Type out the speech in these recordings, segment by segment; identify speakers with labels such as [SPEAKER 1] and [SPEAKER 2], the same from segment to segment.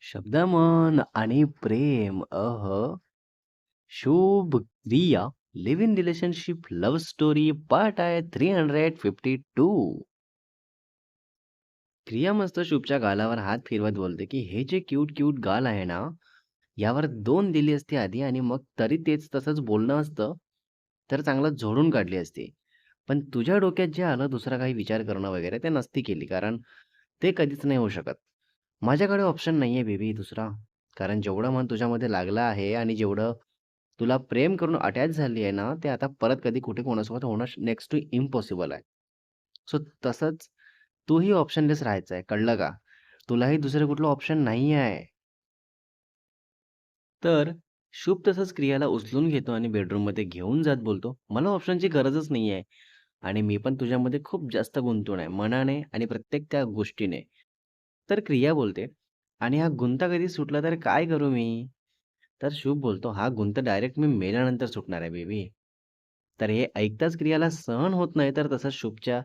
[SPEAKER 1] शब्दमन आणि प्रेम शुभ क्रिया live in relationship love story part आहे 352. क्रिया मस्त शुभच्या गालावर हात फिरवत बोलते की हे जे क्यूट क्यूट गाल आहे ना, यावर दोन दिली असती आधी आणि मग तरी तेच तसंच बोलणं असतं तर चांगलं झोडून काढली असती. पण तुझ्या डोक्यात जे आलं दुसरा काही विचार करणं वगैरे ते नसती केली, कारण ते कधीच नाही होऊ शकत. माझ्याकडे ऑप्शन नाहीये बेबी दुसरा. कारण जेवढं मन तुझ्यामध्ये लागलं आहे आणि जेवढं तुला प्रेम करून अटॅच झाली आहे ना, ते आता परत कधी कुठे कोणासोबत होणं नेक्स्ट टू इम्पॉसिबल आहे. सो तसंच तूही ऑप्शनलेस राहायचं आहे, कळलं का? तुलाही दुसरं कुठलं ऑप्शन नाही आहे. तर शुभ तसंच क्रियाला उचलून घेतो आणि बेडरूममध्ये घेऊन जात बोलतो, "मला ऑप्शनची गरजच नाही आहे आणि मी पण तुझ्यामध्ये खूप जास्त गुंतून आहे, मनाने आणि प्रत्येक त्या गोष्टीने." तर क्रिया बोलते, "आणि हा गुंता कधी सुटला तर काय करू मी?" तर शुभ बोलतो, "हा गुंता डायरेक्ट मी मेल्यानंतर सुटणार आहे बेबी." तर हे ऐकताच क्रियाला सहन होत नाही, तर तसंच शुभच्या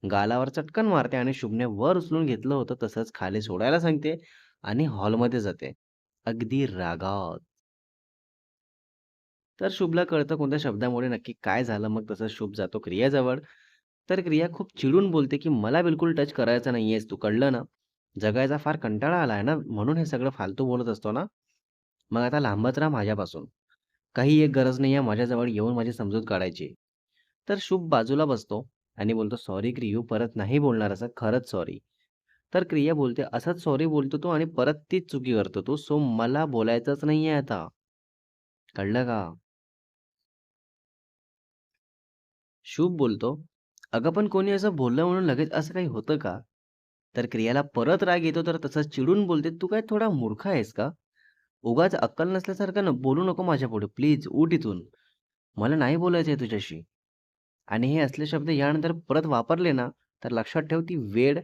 [SPEAKER 1] गालावर चटकन मारते आणि शुभने वर उचलून घेतलं होतं तसंच खाली सोडायला सांगते आणि हॉलमध्ये जाते. अगदी रागात. तर शुभला कळतं कोणत्या शब्दामुळे नक्की काय झालं. मग तसंच शुभ जातो क्रियाजवळ. तर क्रिया खूप चिडून बोलते, की "मला बिलकुल टच करायचं नाहीयेस तू, कळलं ना? जगायचा फार कंटाळा आलाय ना, म्हणून हे सगळं फालतू बोलत असतो ना? मग आता लांबच राहा माझ्यापासून. काही एक गरज नाहीये माझ्याजवळ येऊन माझी समजूत काढायची." तर शुभ बाजूला बसतो आणि बोलतो, "सॉरी क्रियू, परत नाही बोलणार असं, खरंच सॉरी." तर क्रिया बोलते, "असंच सॉरी बोलतो तू आणि परत तीच चुकी करतो तू, सो मला बोलायचंच नाहीये आता. कळलं का?" शुभ बोलतो, "अगं पण कोणी असं बोललं म्हणून लगेच असं काही होतं का?" तर क्रियाला परत राग येतो तर तसंच चिडून बोलते, "तू काय थोडा मूर्ख आहेस का? उगाच अक्कल नसल्यासारखं ना बोलू नको माझ्यापुढे. प्लीज उठ इथून. मला नाही बोलायचंय तुझ्याशी. आणि हे असले शब्द यानंतर परत वापरले ना, तर लक्षात ठेव ती वेळ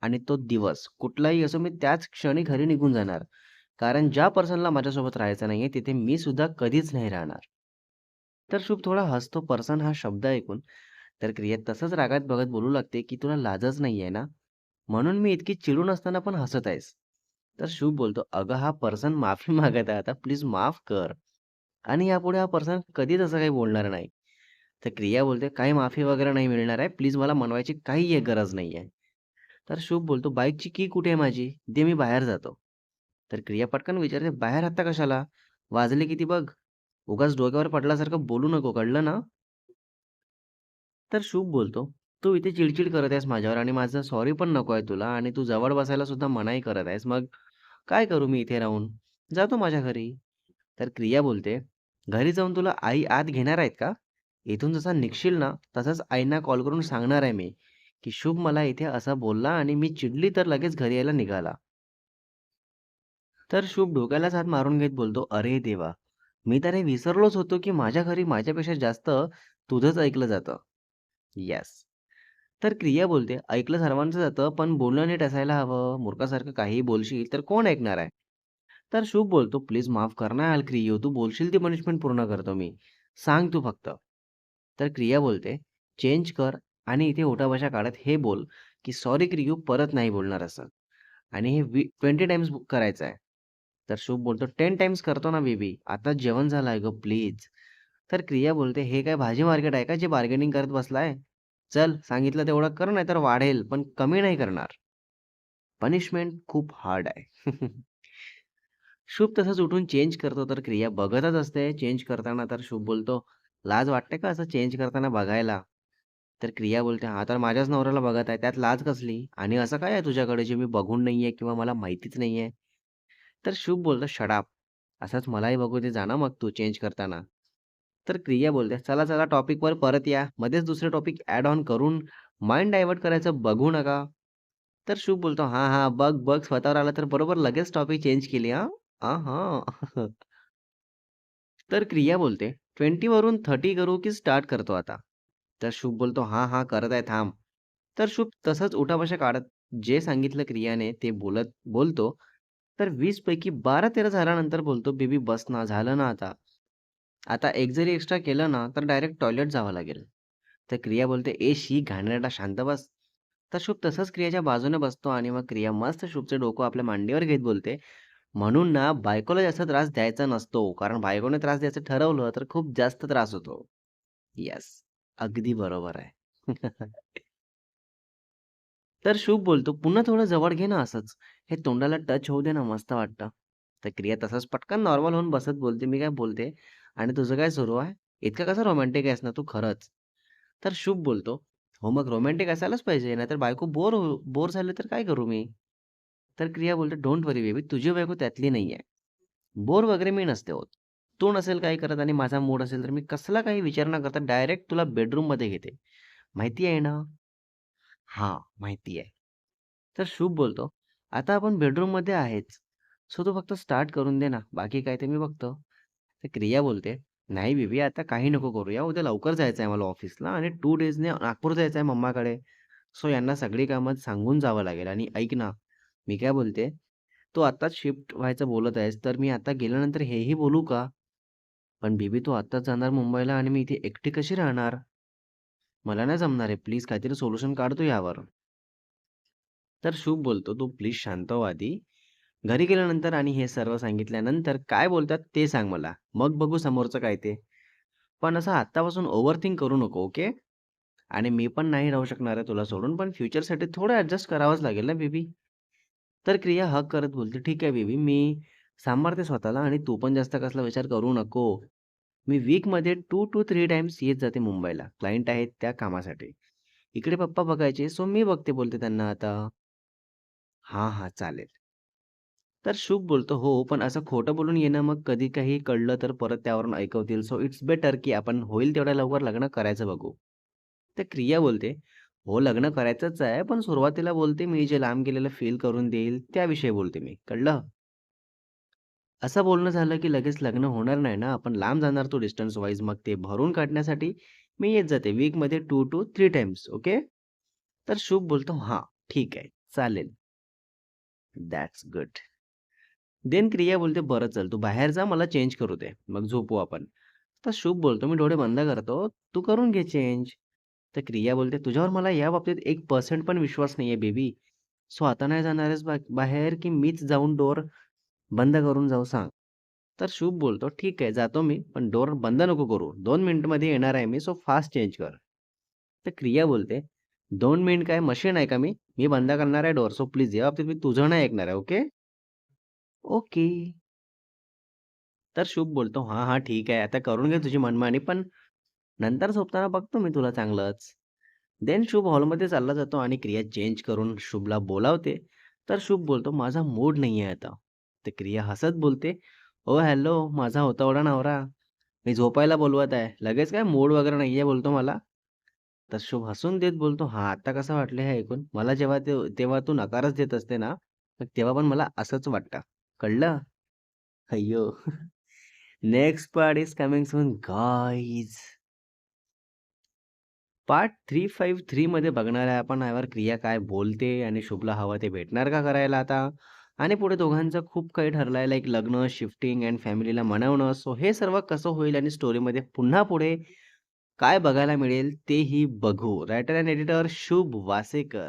[SPEAKER 1] आणि तो दिवस कुठलाही असो मी त्याच क्षणी घरी निघून जाणार. कारण ज्या पर्सनला माझ्यासोबत राहायचं नाहीये, तिथे मी सुद्धा कधीच नाही राहणार." तर शुभ थोडा हसतो पर्सन हा शब्द ऐकून. तर क्रिया तसंच रागात बघत बोलू लागते, की "तुला लाजच नाहीये ना? म्हणून मी इतकी चिडून असताना पण हसत आहेस." तर शुभ बोलतो, "अगं हा पर्सन माफी मागत आहे आता, प्लीज माफ कर आणि यापुढे हा पर्सन कधीच असं काही बोलणार नाही." तर क्रिया बोलते, "काही माफी वगैरे नाही मिळणार आहे. प्लीज मला मनवायची काही एक गरज नाहीये." तर शुभ बोलतो, "बाईकची की कुठे आहे माझी? दे मी बाहेर जातो." तर क्रिया पटकन विचारते, "बाहेर आता कशाला? वाजले किती बघ? उगाच डोक्यावर पडल्यासारखं बोलू नको, कळलं ना?" तर शुभ बोलतो, "तू इथे चिडचिड करत आहेस माझ्यावर आणि माझं सॉरी पण नको आहे तुला आणि तू जवळ बसायला सुद्धा मनाई करत आहेस. मग काय करू मी इथे राहून? जातो माझ्या घरी." तर क्रिया बोलते, "घरी जाऊन तुला आई आत घेणार आहेत का? इथून जसा निघशील ना, तसाच आईंना कॉल करून सांगणार आहे मी, की शुभ मला इथे असा बोलला आणि मी चिडली तर लगेच घरी यायला निघाला." तर शुभ डोक्यालाच हात मारून घेत बोलतो, "अरे देवा! मी तर हे विसरलोच होतो, की माझ्या घरी माझ्यापेक्षा जास्त तुझंच ऐकलं जातं." येस. तर क्रिया बोलते, "ऐकलं सर्वांचं जातं, पण बोलणं नीट असायला हवं. मूर्खासारखं काहीही बोलशील तर कोण ऐकणार आहे?" तर शुभ बोलतो, "प्लीज माफ कर ना यार क्रियो, तू बोलशील ती पनिशमेंट पूर्ण करतो मी. सांग तू फक्त." तर क्रिया बोलते, "चेंज कर आणि इथे उठाबशा काढत हे बोल, की सॉरी क्रियो, परत नाही बोलणार असं. आणि हे 20 टाईम्स करायचं आहे." तर शुभ बोलतो, "10 टाईम्स करतो ना बेबी. आता जेवण झालं आहे गं प्लीज." तर क्रिया बोलते, "हे काय भाजी मार्केट आहे का जे बार्गेनिंग करत बसलाय? चल सांगितलं तेवढं कर नाहीतर वाढेल, पण कमी नाही करणार." पनिशमेंट खूप हार्ड आहे. शुभ तसंच उठून चेंज करतो, तर क्रिया बघतच असते चेंज करताना. तर शुभ बोलतो, "लाज वाटते का असं चेंज करताना बघायला?" तर क्रिया बोलते, "हा तर माझ्याच नवऱ्याला बघत आहे, त्यात लाज कसली? आणि असं काय आहे तुझ्याकडे जे मी बघून नाहीये किंवा मला माहितीच नाहीये?" तर शुभ बोलतो, "शट असंच मलाही बघू दे, जा ना मग तू चेंज करताना." तर क्रिया बोलते, "चला, चला टॉपिकवर परत या. मध्येच दुसरे टॉपिक ॲड ऑन करून माइंड डायव्हर्ट करायचं बघू नका." तर शुभ बोलतो, "हां, हां. बघ, बघ स्वतःवर आला तर बरोबर लगेच टॉपिक चेंज केली हां. हां, हां." तर क्रिया बोलते, "20 वरून 30 करू की स्टार्ट करतो आता?" तर शुभ बोलतो, "हां, हां. करत आहे थांब." तर शुभ तसंच उठाबशा काढत जे सांगितलं क्रियाने ते बोलतो. तर 20 पैकी 12-13 झाल्यानंतर बोलतो, "बेबी बस ना, झालं ना आता. आता एक जरी एक्स्ट्रा केलं ना, तर डायरेक्ट टॉयलेट जावं लागेल." तर क्रिया बोलते, "ए शी घाणेरडा शांत बस." तर शुभ तसंच क्रियाच्या बाजूने बसतो आणि मग क्रिया मस्त शुभचं डोकं आपल्या मांडीवर घेत बोलते, म्हणून ना बायकोला जास्त त्रास द्यायचा नसतो. कारण बायकोने त्रास द्यायचं ठरवलं तर खूप जास्त त्रास होतो. येस. अगदी बरोबर आहे. तर शुभ बोलतो, "पुन्हा थोडं जवळ घे ना असंच. हे तोंडाला टच होऊ दे ना, मस्त वाटतं." तर क्रिया तसंच पटकन नॉर्मल होऊन बसत बोलते, "मी काय बोलते, आणि तुझं काय सुरू आहे? इतकं कसं रोमॅन्टिक आहेस ना तू खरंच." तर शुभ बोलतो, "हो, मग रोमॅन्टिक असायलाच पाहिजे, नाहीतर बायको बोर झाली तर काय करू मी?" तर क्रिया बोलते, "डोंट वरी बेबी, तुझी बायको त्यातली नाहीये. बोर वगैरे मी नसते होत. तू नसेल काही करत आणि माझा मूड असेल तर मी कसला काही विचार न करता डायरेक्ट तुला बेडरूममध्ये घेते. माहिती आहे ना?" "हां, माहिती आहे." तर शुभ बोलतो, "आता आपण बेडरूममध्ये आहेच. सो तू फक्त स्टार्ट करून दे ना. बाकी काय ते मी बघतो." तर क्रिया बोलते, "नाही बेबी, आता काही नको करूया. उद्या लवकर जायचं आहे मला ऑफिसला आणि 2 डेजने नागपूर जायचं आहे मम्माकडे. सो यांना सगळी कामं सांगून जावं लागेल. आणि ऐक ना, मी काय बोलते, तू आत्ताच शिफ्ट व्हायचं बोलत आहेस, तर मी आता गेल्यानंतर हेही बोलू का? पण बेबी तू आत्ताच जाणार मुंबईला आणि मी इथे एकटी कशी राहणार? मला नाही जमणार आहे. प्लीज काहीतरी सोल्युशन काढ तू यावर." तर शुभ बोलतो, "तू प्लीज शांत हो आधी. घरी गेल्यानंतर आणि हे सर्व सांगितल्यानंतर काय बोलतात ते सांग मला. मग बघू समोरचं काय ते. पण असं आत्तापासून ओव्हरथिंक करू नको, ओके? आणि मी पण नाही राहू शकणार आहे तुला सोडून, पण फ्युचरसाठी थोडं ॲडजस्ट करावंच लागेल ना बेबी." तर क्रिया हग करत बोलते, "ठीक आहे बेबी, मी सांभाळते स्वतःला आणि तू पण जास्त कसला विचार करू नको. मी वीकमध्ये 2 to 3 टाईम्स येत जाते मुंबईला. क्लायंट आहेत त्या कामासाठी. इकडे पप्पा बघायचे, सो मी बघते," बोलते त्यांना आता. "हां, हां, चालेल." तर शुभ बोलतो, "हो, पण असं खोटं बोलून येणं, मग कधी काही कळलं तर परत त्यावरून ऐकवतील. सो इट्स बेटर की आपण होईल तेवढ्या लवकर लग्न करायचं बघू." तर क्रिया बोलते, "हो, लग्न करायचंच आहे, पण सुरुवातीला बोलते मी जे लांब गेलेलं फील करून देईल त्याविषयी बोलते मी. कळलं?" असं बोलणं झालं की लगेच लग्न होणार नाही ना. आपण लांब जाणार तो डिस्टन्स वाईज. मग ते भरून काढण्यासाठी मी येत जाते वीकमध्ये 2 to 3 टाईम्स. ओके. तर शुभ बोलतो, "हां, ठीक आहे. चालेल. That's good." देन क्रिया बोलते, "बरं चल, तू बाहेर जा, मला चेंज करू दे. मग झोपू आपण." तर शुभ बोलतो, "मी डोळे बंद करतो. तू करून घे चेंज." तर क्रिया बोलते, "तुझ्यावर मला या बाबतीत 1% पण विश्वास नाहीये बेबी. सो आता नाही जाणार आहेस बाहेर, की मीच जाऊन डोअर बंद करून जाऊ सांग?" तर शुभ बोलतो, "ठीक आहे, जातो मी, पण डोअर बंद नको करू. 2 मिनिटमध्ये येणार आहे मी, सो फास्ट चेंज कर." तर क्रिया बोलते, "2 मिनिट काय मशीन आहे का मी? मी बंद करणार आहे डोअर. सो प्लीज या बाबतीत मी तुझं नाही ऐकणार आहे, ओके?" "ओके." तर शुभ बोलतो, "हां, हां, ठीक आहे. आता करून घे तुझी मनमानी, पण नंतर झोपताना बघतो मी तुला चांगलंच." देन शुभ हॉलमध्ये चालला जातो आणि क्रिया चेंज करून शुभला बोलावते. तर शुभ बोलतो, "माझा मूड नाहीये आता." तर क्रिया हसत बोलते, "ओ हॅलो, माझा होतावडा नवरा. मी झोपायला बोलवत आहे. लगेच काय मूड वगैरे नाहीये बोलतो मला." तर शुभ हसून देत बोलतो, "हां, आता कसं वाटलं हे ऐकून? मला जेव्हा तेव्हा तू नकारच देत असते ना, मग तेव्हा पण मला असंच वाटतं. कळलं?" अय्यो! Next part is coming soon guys. Part 353 मध्ये बघणार आहे आपण यावर क्रिया काय बोलते आणि शुभला हवं ते भेटणार का करायला आता? आणि पुढे दोघांचं खूप काही ठरलंय, लाइक लग्न, शिफ्टिंग अँड फॅमिलीला मनवणं. सो हे सर्व कसं होईल आणि स्टोरीमध्ये पुन्हा पुढे काय बघायला मिळेल तेही बघू. रायटर अँड एडिटर शुभ वासेकर.